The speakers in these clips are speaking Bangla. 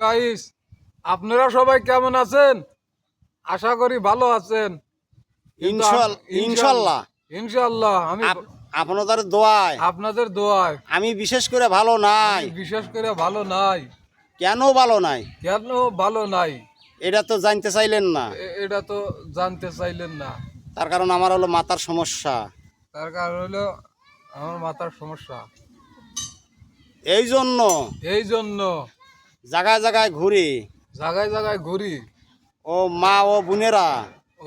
গাইস, আপনারা সবাই কেমন আছেন? আশা করি ভালো আছেন। কিন্তু ইনশাল্লাহ ইনশাআল্লাহ আমি আপনাদের দোয়ায় আপনাদের দোয়ায় আমি বিশেষ করে ভালো নাই। বিশেষ করে ভালো নাই। কেন ভালো নাই কেন ভালো নাই এটা তো জানতে চাইলেন না। এটা তো জানতে চাইলেন না। তার কারণ আমার হলো মাথার সমস্যা। তার কারণ হলো আমার মাথার সমস্যা। এই জন্য জায়গায় জায়গায় ঘুরি। জায়গায় জায়গায় ঘুরি। ও মা ও বোনেরা,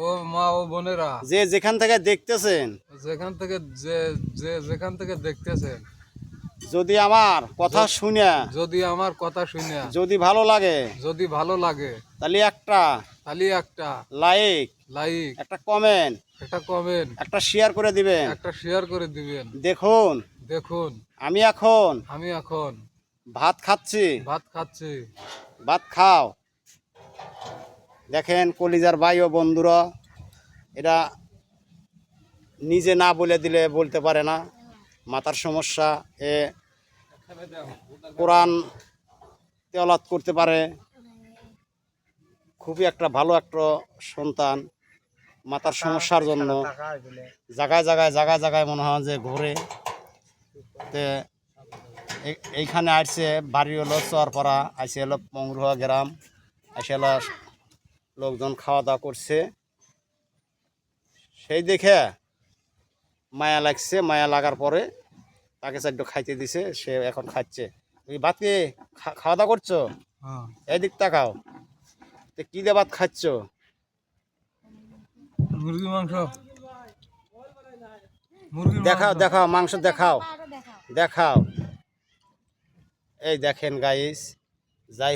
ও মা ও বোনেরা, যে যেখান থেকে দেখতেছেন, যেখান থেকে দেখতেছেন, যদি আমার কথা শুনে যদি আমার কথা শুনে যদি ভালো লাগে তাহলে একটা লাইক, একটা কমেন্ট, একটা শেয়ার করে দিবেন। দেখুন আমি এখন ভাত খাচ্ছি। ভাত খাও। দেখেন কলিজার ভাই ও বন্ধুরা, এরা নিজে না বলে দিলে বলতে পারে না, মাথার সমস্যা। এ কোরআন তেলাওয়াত করতে পারে, খুবই একটা ভালো একটা সন্তান। মাথার সমস্যার জন্য জায়গায় জায়গায় মনে হয় যে ঘুরে। তে এইখানে আসছে, বাড়ি হলো চরপাড়া, আসে হলো মংরুয়া গ্রাম, আসে হলো লোকজন খাওয়া দাওয়া করছে। সেই দেখে মায়া লাগছে, মায়া লাগার পরে তাকে চারটে খাইতে দিছে, সে এখন খাচ্ছে। তুমি ভাত কি খাওয়া দাওয়া করছো? এদিক তাকাও, তো কি দিয়ে ভাত খাচ্ছ? মুরগি মাংস। দেখাও মাংস, দেখাও। এই দেখেন গাইস, যাই